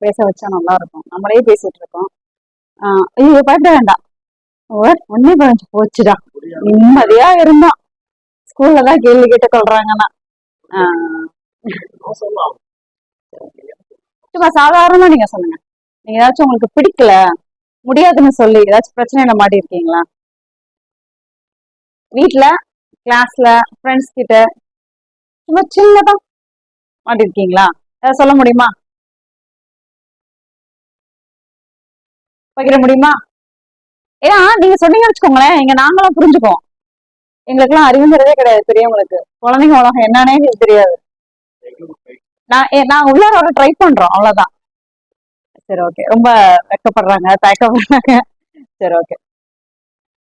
பேச வச்சா நல்லா இருக்கும். நம்மளே பேசிட்டு இருக்கோம். ஐயோ பயப்பட வேண்டாம். ஒன்னே பதினஞ்சு போச்சுடா. நிம்மதியா இருந்தோம். ஸ்கூல்ல தான் கேள்வி கேட்டு கொள்றாங்கன்னா சும்மா சாதாரணமா நீங்க சொல்லுங்க. நீங்க ஏதாச்சும் உங்களுக்கு பிடிக்கல முடியாதுன்னு சொல்லி ஏதாச்சும் பிரச்சனையில மாட்டி இருக்கீங்களா? வீட்ல, கிளாஸ்ல, ஃப்ரெண்ட்ஸ் கிட்ட சும்மா சின்னதா மாட்டிருக்கீங்களா? ஏதாவது சொல்ல முடியுமா? பகிர முடியுமா? ஏன்னா நீங்க சொன்னீங்கன்னு வச்சுக்கோங்களேன், இங்க நாங்களும் புரிஞ்சுக்குவோம். எங்களுக்கெல்லாம் அறிவுங்கிறதே கிடையாது பெரியவங்களுக்கு. குழந்தைங்க உலகம் என்னன்னே எங்களுக்கு தெரியாது. நான் உள்ளார வர ட்ரை பண்றோம், அவ்வளவுதான். சரி ஓகே. ரொம்ப வெக்கப்படுறாங்க, தயக்கப்படுறாங்க. சரி ஓகே.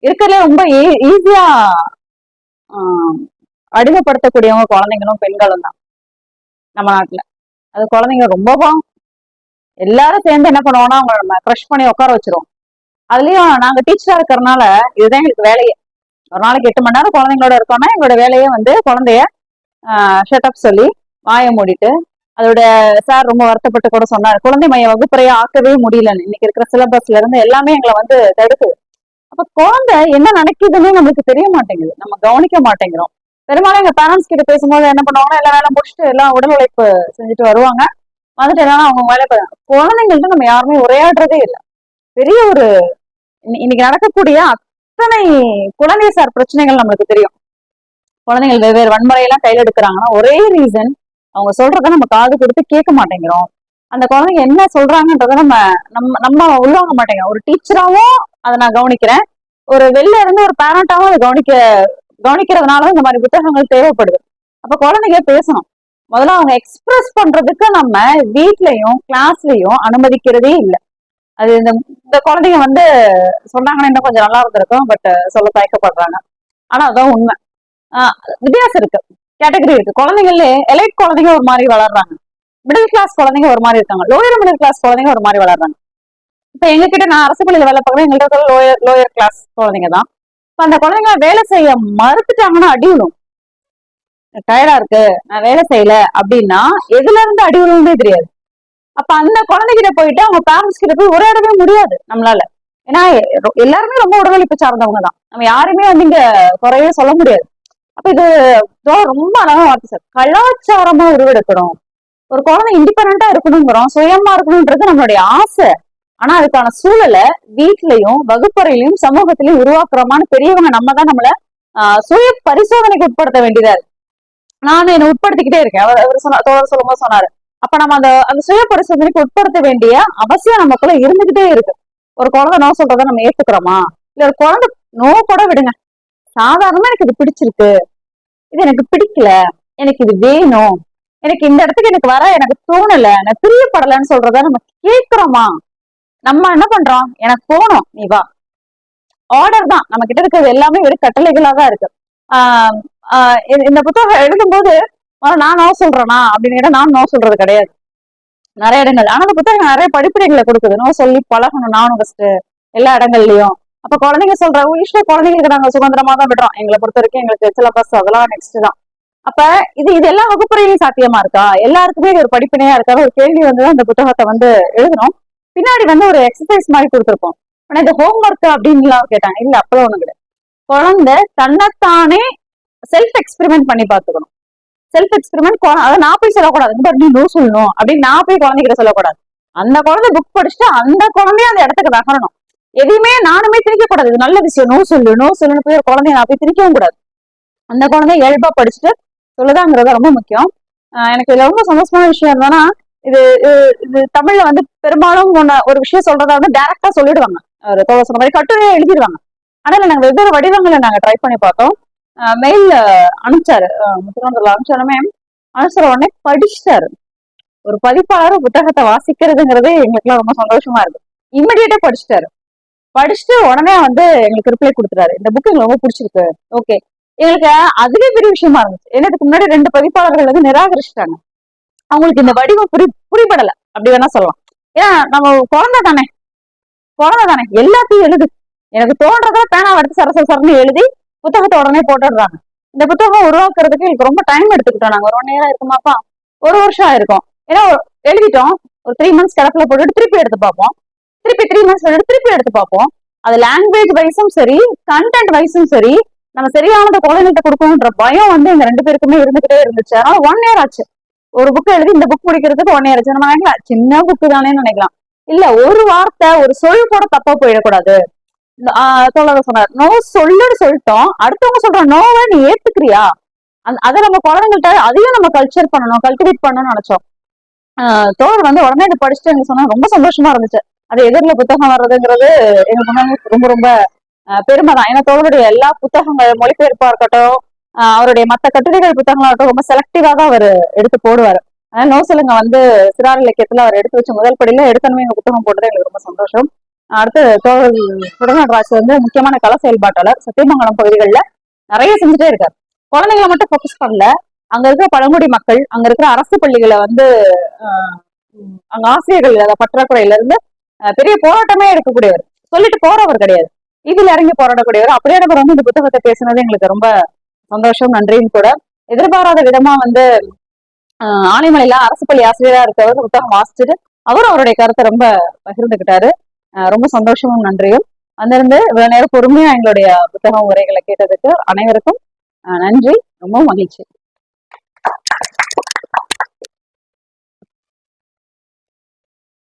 இருக்கிறதுல ரொம்ப ஈஸியா அடிமைப்படுத்தக்கூடியவங்க குழந்தைங்களும் பெண்களும் தான் நம்ம நாட்டுல. அது குழந்தைங்க ரொம்ப எல்லாரும் சேர்ந்து என்ன பண்ணுவோம்னா அவங்க நம்ம க்ரஷ் பண்ணி உட்கார வச்சிருவோம். அதுலயும் நாங்க டீச்சரா இருக்கிறதுனால இதுதான் எங்களுக்கு வேலையே. ஒரு நாளைக்கு 8 மணி நேரம் குழந்தைங்களோட இருக்கோம்னா எங்களோட வேலையே வந்து குழந்தைய ஷட்டப் சொல்லி வாய மூடிட்டு, அதோட சார் ரொம்ப வருத்தப்பட்டு கூட சொன்னாரு, குழந்தை மைய வகுப்பறையை ஆக்கவே முடியலன்னு. இன்னைக்கு இருக்கிற சிலபஸ்ல இருந்து எல்லாமே எங்களை வந்து தடுக்குது. அப்ப குழந்தை என்ன நினைக்குதுன்னு நம்மளுக்கு தெரிய மாட்டேங்குது, நம்ம கவனிக்க மாட்டேங்கிறோம். பெரும்பாலும் எங்க பேரண்ட்ஸ் கிட்ட பேசும்போது என்ன பண்ணுவாங்கன்னா, எல்லா வேலை முடிச்சுட்டு எல்லாம் உடல் உழைப்பு செஞ்சுட்டு வருவாங்க. வந்துட்டு என்னன்னா அவங்க வேலை குழந்தைங்கள்ட்ட நம்ம யாருமே உரையாடுறதே இல்லை. பெரிய ஒரு இன்னைக்கு நடக்கக்கூடிய அத்தனை குழந்தை சார் பிரச்சனைகள் நம்மளுக்கு தெரியும். குழந்தைகள் வெவ்வேறு வன்முறையெல்லாம் கையில் எடுக்கிறாங்கன்னா ஒரே ரீசன், அவங்க சொல்றத நம்ம காது கொடுத்து கேட்க மாட்டேங்கிறோம். அந்த குழந்தைங்க என்ன சொல்றாங்கன்றத நம்ம நம்ம நம்ம உள்வாங்க மாட்டேங்கிறோம். ஒரு டீச்சராவும் அதை நான் கவனிக்கிறேன், ஒரு வெளில இருந்து ஒரு பேரண்டாவும் அதை கவனிக்கிறதுனால இந்த மாதிரி புத்தகங்கள் தேவைப்படுது. அப்ப குழந்தைங்க பேசணும். முதல்ல அவங்க எக்ஸ்பிரஸ் பண்றதுக்கு நம்ம வீட்லயும் கிளாஸ்லயும் அனுமதிக்கிறதே இல்லை. அது இந்த இந்த குழந்தைங்க வந்து சொன்னாங்கன்னா இன்னும் கொஞ்சம் நல்லா இருந்திருக்கும், பட் சொல்ல தயக்கப்படுறாங்க. ஆனா அதான் உண்மை. வித்தியாசம் இருக்கு, கேட்டகரி இருக்கு. குழந்தைங்களே எலைட் குழந்தைங்க ஒரு மாதிரி வளர்றாங்க, மிடில் கிளாஸ் குழந்தைங்க ஒரு மாதிரி இருக்காங்க, லோயர் மிடில் கிளாஸ் குழந்தைங்க ஒரு மாதிரி வளர்றாங்க. இப்ப எங்ககிட்ட நான் அரசு பள்ளியில வேலை பார்க்குறேன், எங்கள்கிட்ட லோயர் கிளாஸ் குழந்தைங்க தான். இப்ப அந்த குழந்தைங்க வேலை செய்ய மறுத்துட்டாங்கன்னா அடி விழும். டயர்டா இருக்கு, நான் வேலை செய்யல அப்படின்னா எதுல இருந்து அடி விழுந்தே தெரியாது. அப்ப அந்த குழந்தைகிட்ட போயிட்டு அவங்க பேரண்ட்ஸ் கிட்ட போய் உரையாடவே முடியாது நம்மளால. ஏன்னா எல்லாருமே ரொம்ப உடல்நலிப்பு சார்ந்தவங்க தான், நம்ம யாருமே வந்து இங்க குறையே சொல்ல முடியாது. அப்ப இது ரொம்ப அழகா வார்த்தை சார், கலாச்சாரமா உருவெடுக்கணும். ஒரு குழந்தை இண்டிபெண்டா இருக்கணுங்கிறோம், சுயமா இருக்கணும்ன்றது நம்மளுடைய ஆசை. ஆனா அதுக்கான சூழலை வீட்லயும் வகுப்பறையிலையும் சமூகத்திலையும் உருவாக்குறோமான்னு பெரியவங்க நம்ம தான் நம்மள சுய பரிசோதனைக்கு உட்படுத்த வேண்டியதா இருக்கு. நானும் என்ன உட்படுத்திக்கிட்டே இருக்கேன். அவர் தோழர் சொல்லும்போது சொன்னாரு, அப்ப நம்ம அந்த சுய பரிசோதனைக்கு உட்படுத்த வேண்டிய அவசியம் நமக்குள்ள இருந்துகிட்டே இருக்கு. ஒரு குழந்தை நோ சொல்றதை நம்ம ஏத்துக்கிறோமா? இல்ல ஒரு குழந்தை நோ கூட விடுங்க, சாதாரணமா எனக்கு இது பிடிச்சிருக்கு, இது எனக்கு பிடிக்கல, எனக்கு இது வேணும், எனக்கு இந்த இடத்துக்கு எனக்கு வர எனக்கு தோணல, நான் பிரியப்படலைன்னு சொல்றத நம்ம கேட்கிறோமா? நம்ம என்ன பண்றோம், எனக்கு போகணும் நீ வா, ஆர்டர் தான். நம்ம கிட்ட இருக்கிறது எல்லாமே வெறும் கட்டளைகளா தான் இருக்கு. இந்த புத்தகம் எழுதும்போது நான் நோ சொல்றேனா அப்படின்னு நான் நோ சொல்றது கிடையாது நிறைய இடங்கள். ஆனா அந்த புத்தகம் நிறைய படிப்பினைகளை கொடுக்குது, நோ சொல்லி பழகணும் நானும் ஃபர்ஸ்ட் எல்லா இடங்கள்லயும். அப்ப குழந்தைங்க சொல்ற விஷயம் குழந்தைங்களுக்கு நாங்க சுதந்திரமா தான் விடுறோம். எங்களை பொறுத்த வரைக்கும் எங்களுக்கு சிலபஸ் அதெல்லாம் நெக்ஸ்ட் தான். அப்ப இது எல்லா வகுப்புறையிலும் சாத்தியமா இருக்கா? எல்லாருக்குமே இது ஒரு படிப்பினையா இருக்கா? ஒரு கேள்வி வந்து அந்த புத்தகத்தை வந்து எழுதணும். பின்னாடி வந்து ஒரு எக்ஸசைஸ் மாதிரி கொடுத்துருப்போம். ஆனா இந்த ஹோம் ஒர்க் அப்படின்லாம் கேட்டாங்க, இல்ல அப்பதான் ஒண்ணு கிடையாது. குழந்தை தன்னைத்தானே செல்ஃப் எக்ஸ்பெரிமெண்ட் பண்ணி பாத்துக்கணும். செல்ஃப் எக்ஸ்பெரிமெண்ட் அதை நான் போய் சொல்லக்கூடாது, இந்த அப்படி நோ சொல்லணும் அப்படின்னு நான் போய் குழந்தைகிட்ட சொல்லக்கூடாது. அந்த குழந்தை புக் படிச்சுட்டு அந்த குழந்தைய அந்த இடத்துக்கு நகரணும். எதையுமே நானுமே திணிக்க கூடாது, இது நல்ல விஷயம் நோ சொல்லுன்னு போய் ஒரு குழந்தைய நான் போய் திணிக்கவும் கூடாது. அந்த குழந்தைய இயல்பா படிச்சுட்டு சொல்லுதாங்கிறது ரொம்ப முக்கியம். எனக்கு இதுல ரொம்ப சந்தோஷமான விஷயம் என்னன்னா, இது இது தமிழ்ல வந்து பெரும்பாலும் ஒரு விஷயம் சொல்றதா வந்து டைரக்டா சொல்லிடுவாங்க, ஒரு சொன்ன மாதிரி கட்டுரையா எழுதிடுவாங்க. ஆனா நாங்க வெவ்வேறு வடிவங்களை நாங்க ட்ரை பண்ணி பார்த்தோம். மெயில் அனுப்பிச்சாரு, முத்துக்குளத்துல அனுப்பிச்சாலுமே அனுப்பிச்ச உடனே படிச்சுட்டாரு. ஒரு பதிப்பாளர் புத்தகத்தை வாசிக்கிறதுங்கிறதே எங்களுக்குலாம் ரொம்ப சந்தோஷமா இருக்கு. இம்மிடியேட்டா படிச்சுட்டு உடனே வந்து எங்களுக்கு ரிப்ளை கொடுத்துட்டாரு, இந்த புக் எங்களுக்கு ரொம்ப பிடிச்சிருக்கு. ஓகே, எங்களுக்கு அதுவே பெரிய விஷயமா இருந்துச்சு. ஏன்னா இதுக்கு முன்னாடி 2 பதிப்பாளர்கள் வந்து நிராகரிச்சுட்டாங்க, அவங்களுக்கு இந்த வடிவம் புரிபடல அப்படி வேணா சொல்லலாம். ஏன்னா நம்ம குழந்தை தானே எல்லாத்தையும் எழுது, எனக்கு தோன்றத பேனா எடுத்து சரசரன்னு எழுதி புத்தகத்தை உடனே போட்டுடுறாங்க. இந்த புத்தகம் உருவாக்குறதுக்கு எனக்கு ரொம்ப டைம் எடுத்துக்கிட்டோம். நாங்க 1 நேரம் இருக்குமாப்பா, 1 வருஷம் ஆயிருக்கும். ஏன்னா எழுதிட்டோம், ஒரு 3 months கிடப்புல போட்டுட்டு திருப்பி எடுத்து பார்ப்போம். திருப்பி 3 months போட்டுட்டு திருப்பி எடுத்து பார்ப்போம். அது லாங்குவேஜ் வைஸும் சரி, கண்டென்ட் வைஸும் சரி, நம்ம சரியானதை குழந்தைகிட்ட கொடுக்கணுன்ற பயம் வந்து எங்க 2 பேருக்குமே இருந்துகிட்டே இருந்துச்சு. அதனால 1 year ஆச்சு. ஒரு புக் எழுதி இந்த புக் முடிக்கிறதுக்கு 1 year ஆச்சு. நம்ம நினைக்கலாம் சின்ன புக்கு தானேன்னு நினைக்கலாம். இல்ல, ஒரு வார்த்தை ஒரு சொல் கூட தப்பா போயிடக்கூடாது. தோழர் சொன்னார், நோ சொல்லுன்னு சொல்லிட்டோம், அடுத்தவங்க சொல்ற நோவை நீ ஏத்துக்கிறியா? அதை நம்ம குழந்தைங்கள்ட்ட அதையும் நம்ம கல்ச்சர் பண்ணணும், கல்டிவேட் பண்ணணும்னு நினைச்சோம். தோழர் வந்து உடனே இதை படிச்சுட்டு எனக்கு சொன்னா ரொம்ப சந்தோஷமா இருந்துச்சு. அது எதிரில புத்தகம் வர்றதுங்கிறது எனக்கு முன்னாடி ரொம்ப ரொம்ப பெருமை தான். ஏன்னா தோழருடைய எல்லா புத்தகங்கள் மொழிபெயர்ப்பா இருக்கட்டும், அவருடைய மற்ற கட்டுரைகள் புத்தகங்களாகட்டும் ரொம்ப செலக்டிவா தான் அவர் எடுத்து போடுவாரு. அதனால நோ சொல்லுங்க வந்து சிறார் இலக்கியத்துல அவர் எடுத்து வச்ச முதல் படியில எடுக்கணுமே எங்க புத்தகம் போடுறது எனக்கு ரொம்ப சந்தோஷம். அடுத்து தோழர் சுடநாட்ராஜ் வந்து முக்கியமான கள செயல்பாட்டாளர். சத்தியமங்கலம் பகுதிகளில் நிறைய செஞ்சுட்டே இருக்காரு. குழந்தைங்களை மட்டும் ஃபோக்கஸ் பண்ணல, அங்க இருக்கிற பழங்குடி மக்கள், அங்க இருக்கிற அரசு பள்ளிகளை வந்து அங்க ஆசிரியர்கள் பற்றாக்குறையில இருந்து பெரிய போராட்டமே எடுக்கக்கூடியவர், சொல்லிட்டு போறவர் கிடையாது, இதுல இறங்கி போராடக்கூடியவர். அப்படியானவர் வந்து இந்த புத்தகத்தை பேசுனது எங்களுக்கு ரொம்ப சந்தோஷம், நன்றியும் கூட. எதிர்பாராத விதமா வந்து ஆனைமலையில அரசு பள்ளி ஆசிரியரா இருக்கவர் புத்தகம் வாசிச்சுட்டு அவரும் அவருடைய கருத்தை ரொம்ப பகிர்ந்துகிட்டாரு. ரொம்ப சந்தோஷமும் நன்றியும். வந்திருந்து இவ்வளவு நேரம் பொறுமையா எங்களுடைய புத்தகம் உரைகளை கேட்டதுக்கு அனைவருக்கும் நன்றி, ரொம்ப மகிழ்ச்சி.